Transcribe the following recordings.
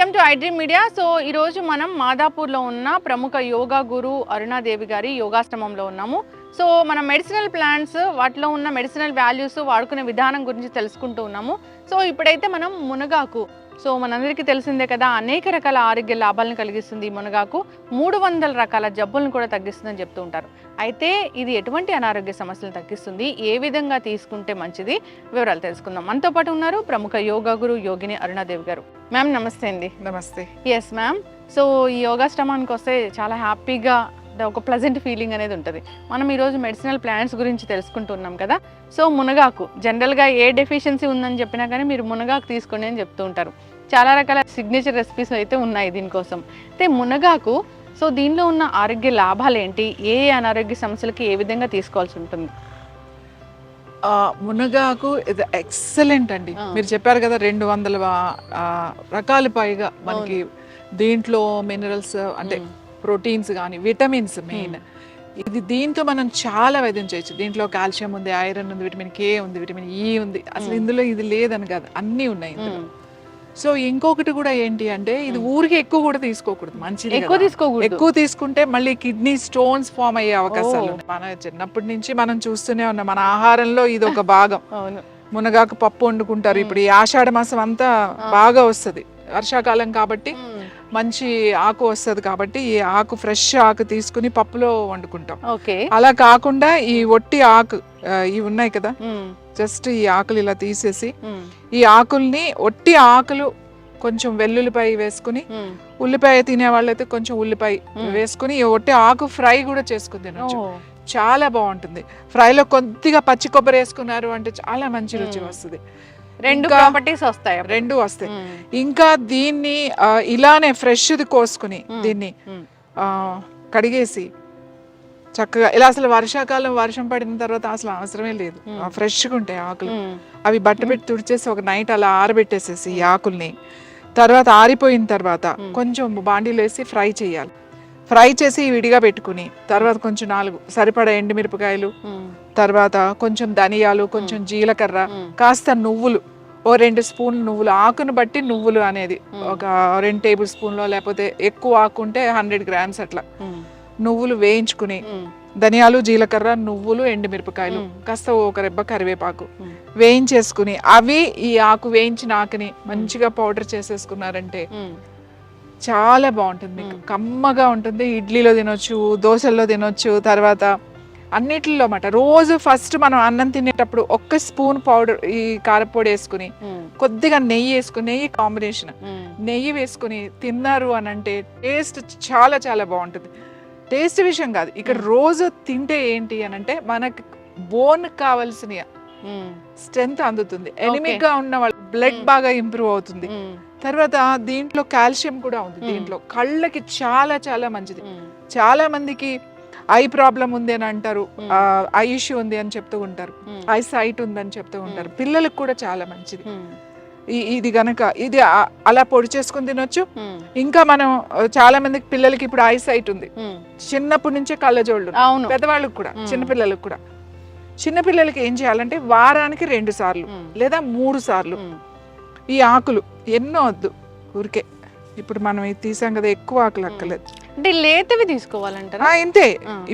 Welcome to iDream media. So ఈరోజు మనం మాదాపూర్లో ఉన్న ప్రముఖ యోగా గురు అరుణాదేవి గారి యోగాశ్రమంలో ఉన్నాము. సో మన మెడిసినల్ ప్లాంట్స్, వాటిలో ఉన్న మెడిసినల్ వాల్యూస్, వాడుకునే విధానం గురించి తెలుసుకుంటూ ఉన్నాము. సో ఇప్పుడైతే మనం మునగాకు, సో మనందరికీ తెలిసిందే కదా, అనేక రకాల ఆరోగ్య లాభాలను కలిగిస్తుంది. ఈ మునగాకు 300 రకాల జబ్బులను కూడా తగ్గిస్తుందని చెప్తూ ఉంటారు. అయితే ఇది ఎటువంటి అనారోగ్య సమస్యలను తగ్గిస్తుంది, ఏ విధంగా తీసుకుంటే మంచిది, వివరాలు తెలుసుకుందాం. మనతో పాటు ఉన్నారు ప్రముఖ యోగా గురు యోగిని అరుణాదేవి గారు. మ్యామ్ నమస్తే అండి. నమస్తే. Yes ma'am. సో ఈ యోగాశ్రమానికి వస్తే చాలా హ్యాపీగా ఒక ప్లెజెంట్ ఫీలింగ్ అనేది ఉంటుంది. మనం ఈరోజు మెడిసినల్ ప్లాంట్స్ గురించి తెలుసుకుంటున్నాం కదా. సో మునగాకు జనరల్గా ఏ డెఫిషియన్సీ ఉందని చెప్పినా కానీ మీరు మునగాకు తీసుకోండి అని చెప్తూ ఉంటారు. చాలా రకాల సిగ్నేచర్ రెసిపీస్ అయితే ఉన్నాయి దీనికోసం. అయితే మునగాకు, సో దీనిలో ఉన్న ఆరోగ్య లాభాలు ఏంటి, ఏ అనారోగ్య సమస్యలకి ఏ విధంగా తీసుకోవాల్సి ఉంటుంది? మునగాకు ఇది ఎక్సలెంట్ అండి. మీరు చెప్పారు కదా 200 రకాల పైగా మనకి దీంట్లో మినరల్స్ అంటే ప్రోటీన్స్ కానీ విటమిన్స్ మెయిన్. ఇది దీంతో మనం చాలా వైద్యం చేయొచ్చు. దీంట్లో కాల్షియం ఉంది, ఐరన్ ఉంది, విటమిన్ కే ఉంది, విటమిన్ ఈ ఉంది. అసలు ఇందులో ఇది లేదని కాదు, అన్నీ ఉన్నాయి ఇందులో. సో ఇంకొకటి కూడా ఏంటి అంటే, ఇది ఊరికి ఎక్కువ కూడా తీసుకోకూడదు, మంచిది ఎక్కువ తీసుకుంటే మళ్ళీ కిడ్నీ స్టోన్స్ ఫామ్ అయ్యే అవకాశాలు ఉన్నాయి. మన చిన్నప్పటి నుంచి మనం చూస్తూనే ఉన్నాం, మన ఆహారంలో ఇది ఒక భాగం. మునగాకు పప్పు వండుకుంటారు. ఇప్పుడు ఈ ఆషాఢ మాసం అంతా బాగా వస్తుంది, వర్షాకాలం కాబట్టి మంచి ఆకు వస్తుంది కాబట్టి ఈ ఆకు ఫ్రెష్ ఆకు తీసుకుని పప్పులో వండుకుంటాం. అలా కాకుండా ఈ ఒట్టి ఆకు ఇవి ఉన్నాయి కదా, జస్ట్ ఈ ఆకులు ఇలా తీసేసి ఈ ఆకుల్ని ఒట్టి ఆకులు కొంచెం వెల్లుల్లిపాయ వేసుకుని, ఉల్లిపాయ తినే వాళ్ళైతే కొంచెం ఉల్లిపాయ వేసుకుని ఈ ఒట్టి ఆకు ఫ్రై కూడా చేసుకుని తినొచ్చు. చాలా బాగుంటుంది. ఫ్రైలో కొద్దిగా పచ్చి కొబ్బరి వేసుకున్నారు అంటే చాలా మంచి రుచి వస్తుంది. రెండు ప్రాపర్టీస్ వస్తాయి, రెండు వస్తాయి. ఇంకా దీన్ని ఇలానే ఫ్రెష్ కోసుకుని దీన్ని కడిగేసి చక్కగా ఇలా, అసలు వర్షాకాలం వర్షం పడిన తర్వాత అసలు అవసరమే లేదు, ఫ్రెష్గా ఉంటాయి ఆకులు. అవి బట్ట పెట్టి తుడిచేసి ఒక నైట్ అలా ఆరబెట్టేసేసి ఈ ఆకుల్ని, తర్వాత ఆరిపోయిన తర్వాత కొంచెం బాండీలో వేసి ఫ్రై చేయాలి. ఫ్రై చేసి విడిగా పెట్టుకుని తర్వాత కొంచెం 4 సరిపడా ఎండుమిరపకాయలు, తర్వాత కొంచెం ధనియాలు, కొంచెం జీలకర్ర, కాస్త నువ్వులు, ఓ 2 స్పూన్లు నువ్వులు, ఆకును బట్టి నువ్వులు అనేది ఒక 2 టేబుల్ స్పూన్లో, లేకపోతే ఎక్కువ ఆకుంటే 100 గ్రామ్స్ అట్లా నువ్వులు వేయించుకుని, ధనియాలు, జీలకర్ర, నువ్వులు, ఎండుమిరపకాయలు, కాస్త ఒక రెబ్బ కరివేపాకు వేయించేసుకుని, అవి ఈ ఆకు వేయించిన ఆకుని మంచిగా పౌడర్ చేసేసుకున్నారంటే చాలా బాగుంటుంది. మీకు కమ్మగా ఉంటుంది. ఇడ్లీలో తినొచ్చు, దోశల్లో తినొచ్చు, తర్వాత అన్నిటిలో మాట. రోజు ఫస్ట్ మనం అన్నం తినేటప్పుడు 1 స్పూన్ పౌడర్ ఈ కారపొడి వేసుకుని, కొద్దిగా నెయ్యి వేసుకుని, నెయ్యి కాంబినేషన్ నెయ్యి వేసుకుని తిన్నారు అని అంటే టేస్ట్ చాలా చాలా బాగుంటుంది. టేస్ట్ విషయం కాదు, ఇక్కడ రోజు తింటే ఏంటి అని అంటే మనకి బోన్ కావాల్సిన స్ట్రెంత్ అందుతుంది. ఎనిమిక్ గా ఉన్న వాళ్ళు బ్లడ్ బాగా ఇంప్రూవ్ అవుతుంది. తర్వాత దీంట్లో కాల్షియం కూడా ఉంది. దీంట్లో కళ్ళకి చాలా చాలా మంచిది. చాలా మందికి ఐ ప్రాబ్లం ఉంది అని అంటారు, ఐ ఇష్యూ ఉంది అని చెప్తూ ఉంటారు, ఐ సైట్ ఉందని చెప్తూ ఉంటారు. పిల్లలకు కూడా చాలా మంచిది ఇది గనక. ఇది అలా పొడి చేసుకుని తినొచ్చు. ఇంకా మనం చాలా మందికి పిల్లలకి ఇప్పుడు ఐ సైట్ ఉంది, చిన్నప్పటి నుంచే కళ్ళజోళ్ళు, పెద్దవాళ్ళకి కూడా, చిన్నపిల్లలకు కూడా. చిన్నపిల్లలకి ఏం చేయాలంటే వారానికి 2 సార్లు లేదా 3 సార్లు ఈ ఆకులు, ఎన్నో వద్దు, ఊరికే ఇప్పుడు మనం ఇది తీసాం కదా, ఎక్కువ ఆకులు అక్కర్లేదు. అంటే లేతవి తీసుకోవాలంటారా? ఇంతే.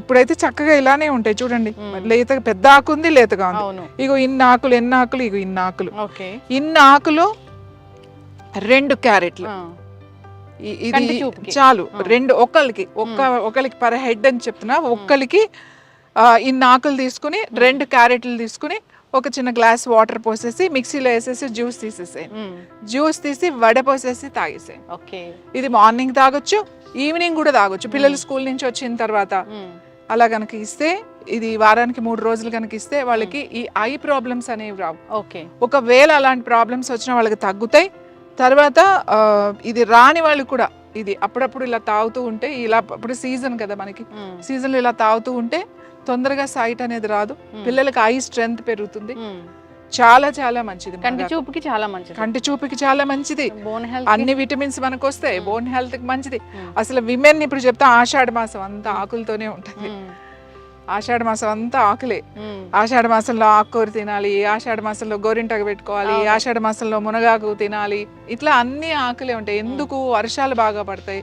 ఇప్పుడైతే చక్కగా ఇలానే ఉంటాయి చూడండి. లేత పెద్ద ఆకు ఉంది, లేతగా ఉంది. ఇగో ఇన్ని ఆకులు, ఎన్ని ఆకులు, ఇగో ఇన్ని ఆకులు, ఇన్ని ఆకులు 2 క్యారెట్లు. ఇది చాలు. 2 ఒకరికి పర్ హెడ్ అని చెప్తున్నా. ఒక్కరికి ఇన్ని ఆకులు తీసుకుని 2 క్యారెట్లు తీసుకుని ఒక చిన్న గ్లాస్ వాటర్ పోసేసి మిక్సీలో వేసేసి జ్యూస్ తీసేసేయండి. జ్యూస్ తీసి వడపోసేసి తాగేసేయండి. ఇది మార్నింగ్ తాగొచ్చు, ఈవినింగ్ కూడా తాగొచ్చు. పిల్లలు స్కూల్ నుంచి వచ్చిన తర్వాత అలా కనుక ఇస్తే, ఇది వారానికి 3 రోజులు కనుక ఇస్తే వాళ్ళకి ఈ ఐ ప్రాబ్లమ్స్ అనేవి రావు. ఒకవేళ అలాంటి ప్రాబ్లమ్స్ వచ్చినా వాళ్ళకి తగ్గుతాయి. తర్వాత ఇది రాని వాళ్ళు కూడా ఇది అప్పుడప్పుడు ఇలా తాగుతూ ఉంటే, ఇలా ఇప్పుడు సీజన్ కదా మనకి, సీజన్లో ఇలా తాగుతూ ఉంటే తొందరగా సైట్ అనేది రాదు, పిల్లలకి ఐ స్ట్రెంగ్త్ పెరుగుతుంది. చాలా చాలా మంచిది. కంటి చూపుకి చాలా మంచిది. కంటి చూపుకి చాలా మంచిది. అన్ని విటమిన్స్ మనకు వస్తాయి. బోన్ హెల్త్ కి మంచిది. అసలు విమెన్ ఇప్పుడు చెప్తా, ఆషాఢ మాసం అంతా ఆకులతోనే ఉంటుంది. ఆషాఢ మాసం అంతా ఆకులే. ఆషాఢ మాసంలో ఆకుకూర తినాలి, ఆషాఢ మాసంలో గోరింటాకు పెట్టుకోవాలి, ఆషాఢ మాసంలో మునగాకు తినాలి, ఇట్లా అన్ని ఆకులే ఉంటాయి. ఎందుకు? వర్షాలు బాగా పడతాయి,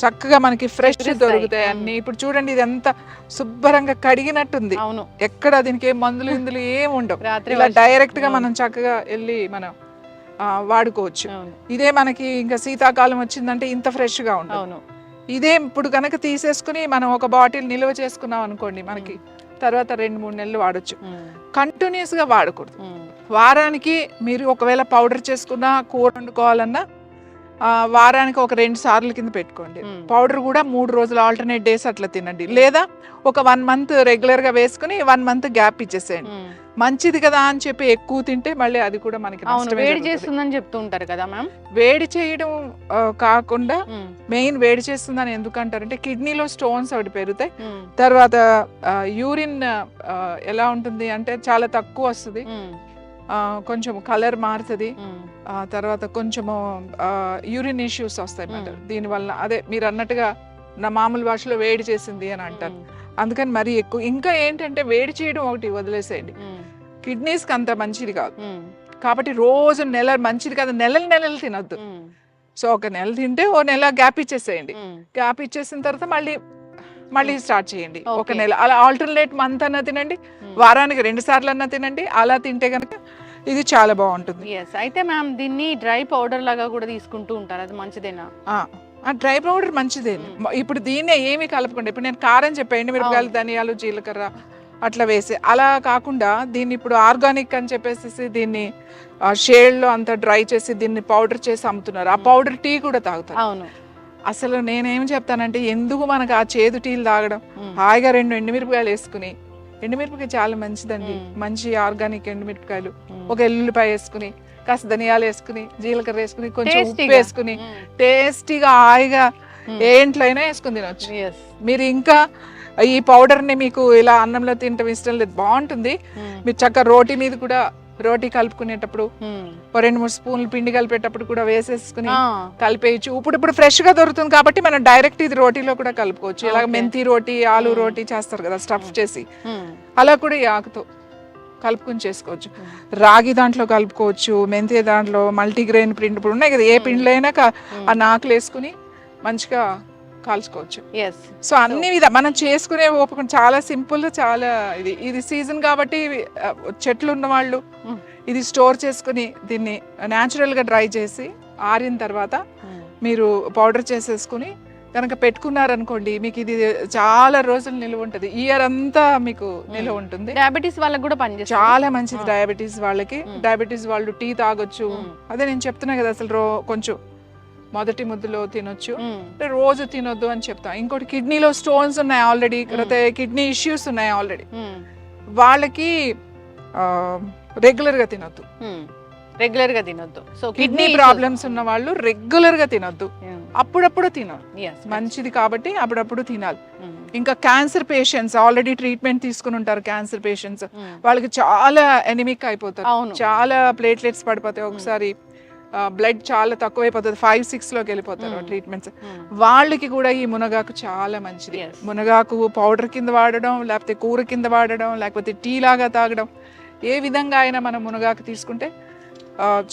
చక్కగా మనకి ఫ్రెష్ దొరుకుతాయి అన్ని. ఇప్పుడు చూడండి ఇది ఎంత శుభ్రంగా కడిగినట్టుంది, ఎక్కడ దీనికి ఏం మందులు ఇందులు ఏం ఉండవు. ఇలా డైరెక్ట్ గా మనం చక్కగా వెళ్ళి మనం వాడుకోవచ్చు. ఇదే మనకి ఇంకా శీతాకాలం వచ్చిందంటే ఇంత ఫ్రెష్ గా ఉండవు. ఇదే ఇప్పుడు కనుక తీసేసుకుని మనం ఒక బాటిల్ నిల్వ చేసుకున్నాం అనుకోండి, మనకి తర్వాత 2-3 నెలలు వాడచ్చు. కంటిన్యూస్ గా వాడకూడదు. వారానికి మీరు ఒకవేళ పౌడర్ చేసుకున్నా, కూర వండుకోవాలన్నా వారానికి ఒక 2 సార్లు కింద పెట్టుకోండి. పౌడర్ కూడా 3 రోజులు ఆల్టర్నేట్ డేస్ అట్లా తినండి. లేదా ఒక 1 మంత్ రెగ్యులర్ గా వేసుకుని 1 మంత్ గ్యాప్ ఇచ్చేసేయండి. మంచిది కదా అని చెప్పి ఎక్కువ తింటే మళ్ళీ అది కూడా మనకి వేడి చేస్తుందని చెప్తూ ఉంటారు కదా మ్యామ్. వేడి చేయడం కాకుండా మెయిన్ వేడి చేస్తుందని ఎందుకు అంటారంటే కిడ్నీలో స్టోన్స్ ఒకటి పెరుగుతాయి. తర్వాత యూరిన్ ఎలా ఉంటుంది అంటే చాలా తక్కువ వస్తుంది, కొంచెం కలర్ మారుతుంది, తర్వాత కొంచెము యూరిన్ ఇష్యూస్ వస్తాయి అన్నమాట దీనివల్ల. అదే మీరు అన్నట్టుగా నా మామూలు భాషలో వేడి చేసింది అని అంటారు. అందుకని మరీ ఎక్కువ. ఇంకా ఏంటంటే వేడి చేయడం ఒకటి వదిలేసేయండి, కిడ్నీస్కి అంత మంచిది కాదు. కాబట్టి రోజు మంచిది కాదు, నెలలు తినొద్దు. సో ఒక నెల తింటే ఓ నెల గ్యాప్ ఇచ్చేసేయండి. గ్యాప్ ఇచ్చేసిన తర్వాత మళ్ళీ స్టార్ట్ చేయండి. ఒక నెల అలా ఆల్టర్నేట్ మంత్ అన్నా తినండి, వారానికి 2 సార్లు అన్నా తినండి. అలా తింటే కనుక ఇది చాలా బాగుంటుంది. అయితే మ్యామ్ దీన్ని డ్రై పౌడర్ లాగా కూడా తీసుకుంటూ ఉంటారు, అది మంచిదేనా? డ్రై పౌడర్ మంచిదే. ఇప్పుడు దీన్నే ఏమి కలపకుండా, ఇప్పుడు నేను కారం చెప్పండి, మిరపకాయలు, ధనియాలు, జీలకర్ర అట్లా వేసి, అలా కాకుండా దీన్ని ఇప్పుడు ఆర్గానిక్ అని చెప్పేసి దీన్ని షేడ్లో అంతా డ్రై చేసి దీన్ని పౌడర్ చేసి అమ్ముతున్నారు. ఆ పౌడర్ టీ కూడా తాగుతారు. అవును. అసలు నేనేం చెప్తానంటే ఎందుకు మనకు ఆ చేదు టీలు తాగడం, హాయిగా 2 ఎండుమిరపకాయలు వేసుకుని, ఎండుమిరపకాయ చాలా మంచిదండి, మంచి ఆర్గానిక్ ఎండుమిరపకాయలు, ఒక ఎల్లుల్లిపాయ వేసుకుని, కాస్త ధనియాలు వేసుకుని, జీలకర్ర వేసుకుని, కొంచెం ఉప్పు వేసుకుని టేస్టీగా హాయిగా ఏంట్లో అయినా వేసుకుని తినొచ్చు. మీరు ఇంకా ఈ పౌడర్ని మీకు ఇలా అన్నంలో తినటం ఇష్టం లేదు, బాగుంటుంది. మీరు చక్కగా రోటీ మీద కూడా, రోటీ కలుపుకునేటప్పుడు 2-3 స్పూన్లు పిండి కలిపేటప్పుడు కూడా వేసేసుకుని కలిపేయచ్చు. ఇప్పుడు ఫ్రెష్ గా దొరుకుతుంది కాబట్టి మనం డైరెక్ట్ ఇది రోటీలో కూడా కలుపుకోవచ్చు. ఇలాగ మెంతి రోటీ, ఆలు రోటీ చేస్తారు కదా స్టఫ్ చేసి, అలా కూడా ఈ ఆకుతో కలుపుకొని చేసుకోవచ్చు. రాగి దాంట్లో కలుపుకోవచ్చు, మెంతి దాంట్లో, మల్టీగ్రెయిన్ పిండి ఇప్పుడు ఉన్నాయి కదా, ఏ పిండిలో అయినా ఆ నాకులు వేసుకుని మంచిగా కాల్చుకోవచ్చు. సో అన్ని మనం చేసుకునే ఓపిక చాలా సింపుల్, చాలా ఇది సీజన్ కాబట్టి చెట్లు ఉన్న వాళ్ళు ఇది స్టోర్ చేసుకుని దీన్ని న్యాచురల్ గా డ్రై చేసి ఆరిన తర్వాత మీరు పౌడర్ చేసేసుకుని కనుక పెట్టుకున్నారనుకోండి, మీకు ఇది చాలా రోజులు నిలువ ఉంటుంది, ఇయర్ అంతా మీకు నిలువ ఉంటుంది. డయాబెటీస్ వాళ్ళకి కూడా పనిచేస్తుంది, చాలా మంచిది డయాబెటీస్ వాళ్ళకి. డయాబెటీస్ వాళ్ళు టీ తాగొచ్చు. అదే నేను చెప్తున్నా కదా, అసలు కొంచెం మొదటి ముద్దులో తినొచ్చు, రోజు తినొద్దు అని చెప్తాం. ఇంకోటి కిడ్నీలో స్టోన్స్ ఉన్నాయి ఆల్రెడీ, కిడ్నీ ఇష్యూస్ ఉన్నాయి ఆల్రెడీ, వాళ్ళకి రెగ్యులర్ గా తినొద్దు. సో కిడ్నీ ప్రాబ్లమ్స్ ఉన్న వాళ్ళు రెగ్యులర్ గా తినొద్దు, అప్పుడప్పుడు తినాలి, మంచిది కాబట్టి అప్పుడప్పుడు తినాలి. ఇంకా క్యాన్సర్ పేషెంట్స్ ఆల్రెడీ ట్రీట్మెంట్ తీసుకుని ఉంటారు, క్యాన్సర్ పేషెంట్స్ వాళ్ళకి చాలా ఎనిమిక్ అయిపోతారు, చాలా ప్లేట్లెట్స్ పడిపోతాయి, ఒకసారి బ్లడ్ చాలా తక్కువైపోతుంది, 5-6 లోకి వెళ్ళిపోతారు ట్రీట్మెంట్స్. వాళ్ళకి కూడా ఈ మునగాకు చాలా మంచిది. మునగాకు పౌడర్ కింద వాడడం, లేకపోతే కూర కింద వాడడం, లేకపోతే టీ లాగా తాగడం, ఏ విధంగా అయినా మనం మునగాకు తీసుకుంటే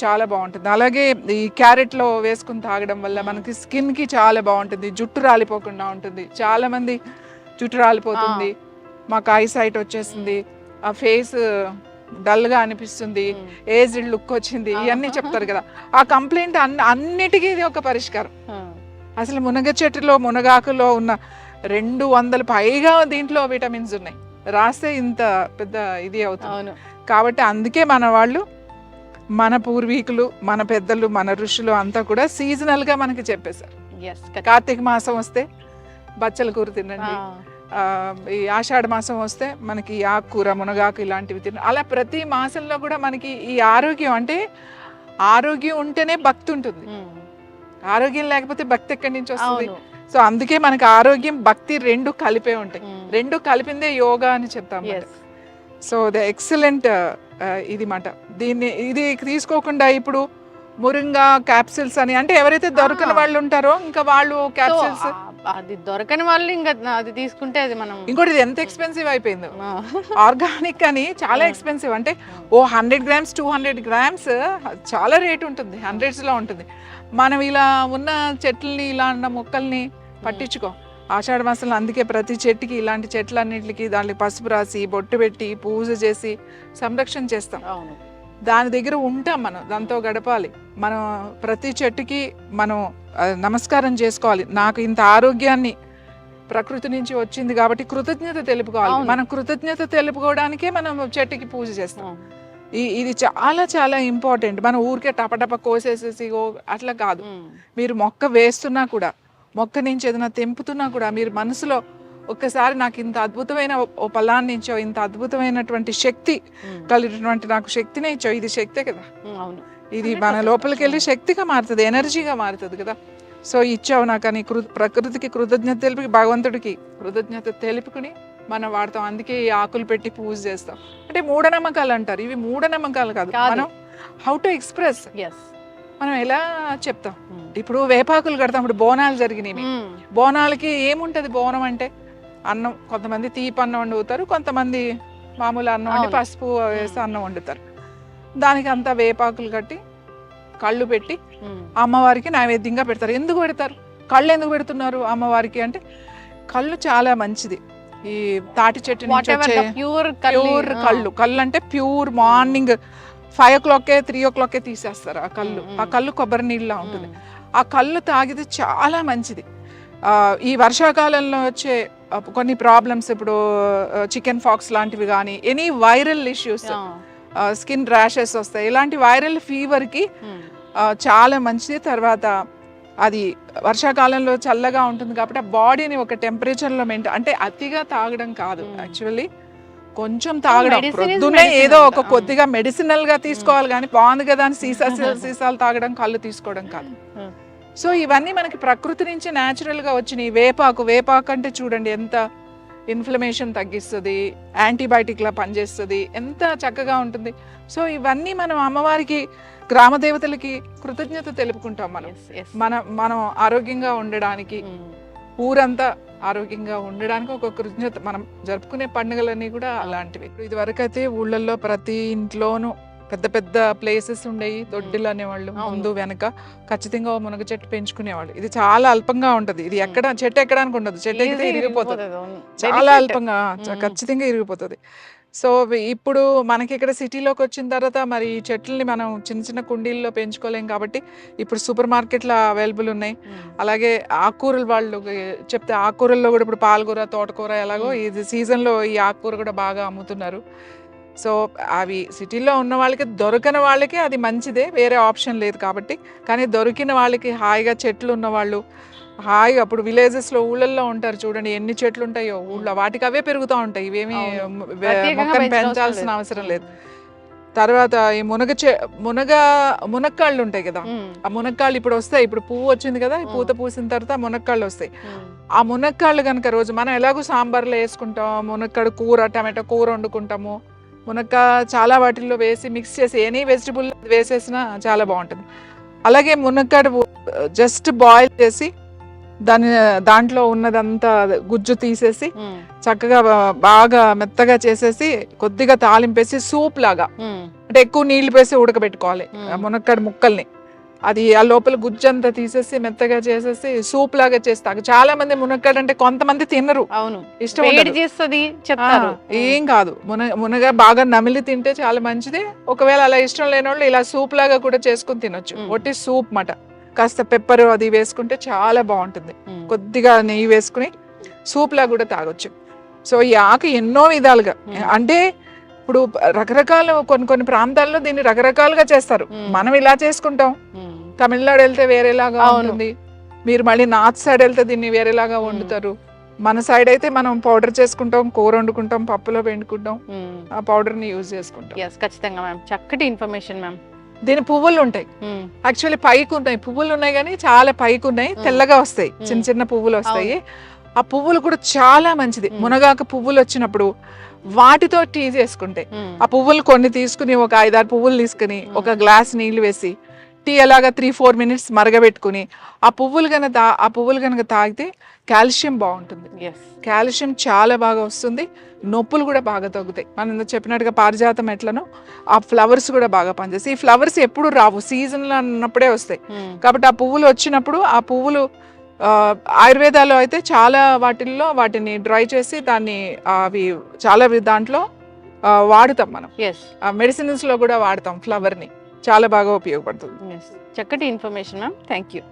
చాలా బాగుంటుంది. అలాగే ఈ క్యారెట్లో వేసుకుని తాగడం వల్ల మనకి స్కిన్కి చాలా బాగుంటుంది, జుట్టు రాలిపోకుండా ఉంటుంది. చాలా మంది జుట్టు రాలిపోతుంది, మాకు ఐసైట్ వచ్చేసింది, ఆ ఫేస్ డల్గా అనిపిస్తుంది, ఏజ్డ్ లుక్ వచ్చింది, ఇవన్నీ చెప్తారు కదా. ఆ కంప్లైంట్ అన్నిటికీ ఇది ఒక పరిష్కారం. అసలు మునగ చెట్టులో, మునగాకులో ఉన్న 200 పైగా దీంట్లో విటమిన్స్ ఉన్నాయి, రాస్తే ఇంత పెద్ద ఇది అవుతుంది. కాబట్టి అందుకే మన వాళ్ళు, మన పూర్వీకులు, మన పెద్దలు, మన ఋషులు అంతా కూడా సీజనల్ గా మనకి చెప్పేశారు. కార్తీక మాసం వస్తే బచ్చల కూర తినండి, ఈ ఆషాఢ మాసం వస్తే మనకి ఆకుకూర, మునగాకు ఇలాంటివి తినండి. అలా ప్రతి మాసంలో కూడా మనకి ఈ ఆరోగ్యం, అంటే ఆరోగ్యం ఉంటేనే భక్తి ఉంటుంది, ఆరోగ్యం లేకపోతే భక్తి ఎక్కడి నుంచి వస్తుంది? సో అందుకే మనకి ఆరోగ్యం, భక్తి 2 కలిపే ఉంటాయి, 2 కలిపిందే యోగా అని చెప్తాం. సో ద ఎక్సలెంట్ ఇది మాట. ఇది తీసుకోకుండా ఇప్పుడు మురింగా క్యాప్సిల్స్ అని, అంటే ఎవరైతే దొరకని వాళ్ళు ఉంటారో ఇంకా వాళ్ళు క్యాప్సిల్స్ అది దొరకని వాళ్ళు ఇంకా అది తీసుకుంటే అది మనం ఇంకోటి ఇది ఎంత ఎక్స్పెన్సివ్ అయిపోయింది. ఆర్గానిక్ అని చాలా ఎక్స్పెన్సివ్, అంటే ఓ 100 grams 200 grams చాలా రేట్ ఉంటుంది, హండ్రెడ్స్లో ఉంటుంది. మనం ఇలా ఉన్న చెట్లని ఇలా ఉన్న మొక్కల్ని పట్టించుకో. ఆషాఢ మాసంలో అందుకే ప్రతి చెట్టుకి ఇలాంటి చెట్లన్నిటికి దానికి పసుపు రాసి బొట్టు పెట్టి పూజ చేసి సంరక్షణ చేస్తాం. దాని దగ్గర ఉంటాం, మనం దాంతో గడపాలి. మనం ప్రతి చెట్టుకి మనం నమస్కారం చేసుకోవాలి. నాకు ఇంత ఆరోగ్యాన్ని ప్రకృతి నుంచి వచ్చింది కాబట్టి కృతజ్ఞత తెలుపుకోవాలి. మనం కృతజ్ఞత తెలుపుకోవడానికే మనం చెట్టుకి పూజ చేస్తాం. ఇది చాలా చాలా ఇంపార్టెంట్. మనం ఊరికే టపటప కోసేసేసి అట్లా కాదు. మీరు మొక్క వేస్తున్నా కూడా, మొక్క నుంచి ఏదైనా తెంపుతున్నా కూడా మీరు మనసులో ఒక్కసారి నాకు ఇంత అద్భుతమైన ఓ ఫలాన్ని ఇచ్చో, ఇంత అద్భుతమైనటువంటి శక్తి కలిగినటువంటి నాకు శక్తినే ఇచ్చో, ఇది శక్తే కదా, ఇది మన లోపలికి వెళ్ళి శక్తిగా మారుతుంది, ఎనర్జీగా మారుతుంది కదా. సో ఇచ్చావు నాకు అని ప్రకృతికి కృతజ్ఞత తెలిపి, భగవంతుడికి కృతజ్ఞత తెలుపుకుని మనం వాడతాం. అందుకే ఈ ఆకులు పెట్టి పూజ చేస్తాం. అంటే మూఢనమ్మకాలు అంటారు, ఇవి మూఢనమ్మకాలు కాదు. మనం హౌ టు ఎక్స్ప్రెస్, మనం ఎలా చెప్తాం. ఇప్పుడు వేపాకులు కడతాం. ఇప్పుడు బోనాలు జరిగినాయి, బోనాలకి ఏముంటది, బోనం అంటే అన్నం. కొంతమంది తీపి అన్నం వండుతారు, కొంతమంది మామూలు అన్నం వండి పసుపు వేసి అన్నం వండుతారు. దానికి అంతా వేపాకులు కట్టి కళ్ళు పెట్టి అమ్మవారికి నైవేద్యంగా పెడతారు. ఎందుకు పెడతారు, కళ్ళు ఎందుకు పెడుతున్నారు అమ్మవారికి అంటే, కళ్ళు చాలా మంచిది. ఈ తాటి చెట్టు నుంచి వచ్చే ప్యూర్ కళ్ళు, కళ్ళు అంటే ప్యూర్. మార్నింగ్ 5 o'clock 3 o'clock తీసేస్తారు ఆ కళ్ళు. ఆ కళ్ళు కొబ్బరి నీళ్ళ ఉంటుంది. ఆ కళ్ళు తాగితే చాలా మంచిది. ఈ వర్షాకాలంలో వచ్చే కొన్ని ప్రాబ్లమ్స్, ఇప్పుడు చికెన్ ఫాక్స్ లాంటివి కానీ, any viral issues, skin rashes వస్తాయి, ఇలాంటి వైరల్ ఫీవర్కి చాలా మంచిది. తర్వాత అది వర్షాకాలంలో చల్లగా ఉంటుంది కాబట్టి ఆ బాడీని ఒక టెంపరేచర్లో మెయింటైన్, అంటే అతిగా తాగడం కాదు, యాక్చువల్లీ కొంచెం తాగడం. ప్రొద్దునే ఏదో ఒక కొద్దిగా మెడిసినల్ గా తీసుకోవాలి కానీ బాగుంది కదా అని సీసాలు తాగడం, కళ్ళు తీసుకోవడం కాదు. సో ఇవన్నీ మనకి ప్రకృతి నుంచి న్యాచురల్ గా వచ్చినాయి. వేపాకు అంటే చూడండి ఎంత ఇన్ఫ్లమేషన్ తగ్గిస్తుంది, యాంటీబయాటిక్ లా పనిచేస్తుంది, ఎంత చక్కగా ఉంటుంది. సో ఇవన్నీ మనం అమ్మవారికి, గ్రామ దేవతలకి కృతజ్ఞత తెలుపుకుంటాం. మనం ఆరోగ్యంగా ఉండడానికి, ఊరంతా ఆరోగ్యంగా ఉండడానికి ఒక కృతజ్ఞత. మనం జరుపుకునే పండుగలన్నీ కూడా అలాంటివి. ఇది వరకు అయితే ఊళ్ళల్లో ప్రతి ఇంట్లోనూ పెద్ద పెద్ద ప్లేసెస్ ఉండేవి, దొడ్డిలు అనేవాళ్ళు, ముందు వెనక ఖచ్చితంగా మునగ చెట్టు పెంచుకునేవాళ్ళు. ఇది చాలా అల్పంగా ఉంటది, ఇది చెట్టు ఎక్కడానికి ఉండదు, చెట్టు ఎక్కితే ఇరిగిపోతుంది, చాలా అల్పంగా ఖచ్చితంగా ఇరిగిపోతుంది. సో ఇప్పుడు మనకి ఇక్కడ సిటీలోకి వచ్చిన తర్వాత మరి ఈ చెట్లని మనం చిన్న చిన్న కుండీల్లో పెంచుకోలేం కాబట్టి ఇప్పుడు సూపర్ మార్కెట్లో అవైలబుల్ ఉన్నాయి. అలాగే ఆకుకూరలు వాళ్ళు చెప్తే ఆకుకూరల్లో కూడా ఇప్పుడు పాలకూర, తోటకూర ఎలాగో ఇది సీజన్లో ఈ ఆకుకూర కూడా బాగా అమ్ముతున్నారు. సో అవి సిటీలో ఉన్న వాళ్ళకి, దొరకని వాళ్ళకి అది మంచిదే, వేరే ఆప్షన్ లేదు కాబట్టి. కానీ దొరికిన వాళ్ళకి హాయిగా చెట్లు ఉన్నవాళ్ళు హాయిగా, అప్పుడు విలేజెస్లో ఊళ్ళల్లో ఉంటారు చూడండి, ఎన్ని చెట్లు ఉంటాయో ఊళ్ళో, వాటికి అవే పెరుగుతూ ఉంటాయి, ఇవేమి మొక్కను పెంచాల్సిన అవసరం లేదు. తర్వాత ఈ మునక్కాళ్ళు ఉంటాయి కదా, ఆ మునక్కాళ్ళు ఇప్పుడు వస్తాయి. ఇప్పుడు పువ్వు వచ్చింది కదా, పూత పూసిన తర్వాత మునక్కాళ్ళు వస్తాయి. ఆ మునక్కాళ్ళు కనుక రోజు మనం ఎలాగో సాంబార్లో వేసుకుంటాం, మునక్కాడు కూర, టమాటో కూర వండుకుంటాము. మునక్కా చాలా వాటిల్లో వేసి మిక్స్ చేసి ఎనీ వెజిటబుల్ వేసేసినా చాలా బాగుంటుంది. అలాగే మునక్కాడు జస్ట్ బాయిల్ చేసి దాంట్లో ఉన్నదంతా గుజ్జు తీసేసి చక్కగా బాగా మెత్తగా చేసేసి కొద్దిగా తాలింపేసి సూప్ లాగా, అంటే ఎక్కువ నీళ్లు వేసి ఉడకబెట్టుకోవాలి మునక్కాడు ముక్కల్ని. అది ఆ లోపల గుజ్జంతా తీసేసి మెత్తగా చేసేసి సూప్ లాగా చేస్తారు. చాలా మంది మునక్కాడు అంటే కొంతమంది తినరు, ఇష్టం ఏం కాదు. మునగ బాగా నమిలి తింటే చాలా మంచిది. ఒకవేళ అలా ఇష్టం లేని వాళ్ళు ఇలా సూప్ లాగా కూడా చేసుకుని తినొచ్చు. ఒట్టి సూప్ మాట, కాస్త పెప్పర్ అది వేసుకుంటే చాలా బాగుంటుంది. కొద్దిగా నెయ్యి వేసుకుని సూప్ లాగా కూడా తాగొచ్చు. సో ఈ ఆకు ఎన్నో విధాలుగా, అంటే ఇప్పుడు రకరకాల కొన్ని ప్రాంతాల్లో దీన్ని రకరకాలుగా చేస్తారు. మనం ఇలా చేసుకుంటాం, తమిళనాడు వెళ్తే వేరేలాగా ఉంటుంది, మీరు మళ్ళీ నార్త్ సైడ్ వెళ్తే దీన్ని వేరేలాగా వండుతారు. మన సైడ్ అయితే మనం పౌడర్ చేసుకుంటాం, కూర వండుకుంటాం, పప్పులో పెండుకుంటాం, ఆ పౌడర్ ని యూజ్ చేసుకుంటాం. ఖచ్చితంగా మ్యామ్, చక్కటి ఇన్ఫర్మేషన్ మ్యామ్. దీని పువ్వులు ఉంటాయి, యాక్చువల్లీ పైకి ఉన్నాయి, పువ్వులు ఉన్నాయి కానీ చాలా పైకి ఉన్నాయి, తెల్లగా వస్తాయి, చిన్న చిన్న పువ్వులు వస్తాయి. ఆ పువ్వులు కూడా చాలా మంచిది. మునగాకు పువ్వులు వచ్చినప్పుడు వాటితో టీ చేసుకుంటే, ఆ పువ్వులు కొన్ని తీసుకుని ఒక 5-6 పువ్వులు తీసుకుని ఒక గ్లాస్ నీళ్లు వేసి టీ అలాగా 3-4 మినిట్స్ మరగబెట్టుకుని ఆ పువ్వులు కనుక తాగితే కాల్షియం బాగుంటుంది. ఎస్. కాల్షియం చాలా బాగా వస్తుంది, నొప్పులు కూడా బాగా తగ్గుతాయి. మనం ఇందాక చెప్పినట్టుగా పారిజాతం ఎట్లనో ఆ ఫ్లవర్స్ కూడా బాగా పనిచేస్తాయి. ఈ ఫ్లవర్స్ ఎప్పుడు రావు, సీజన్లో అన్నప్పుడే వస్తాయి. కాబట్టి ఆ పువ్వులు వచ్చినప్పుడు ఆ పువ్వులు ఆయుర్వేదాలో అయితే చాలా వాటిల్లో వాటిని డ్రై చేసి దాన్ని అవి చాలా దాంట్లో వాడుతాం మనం. ఎస్. మెడిసిన్స్లో కూడా వాడతాం ఫ్లవర్ని, చాలా బాగా ఉపయోగపడుతుంది. చక్కటి ఇన్ఫర్మేషన్ మ్యామ్, థ్యాంక్ యూ.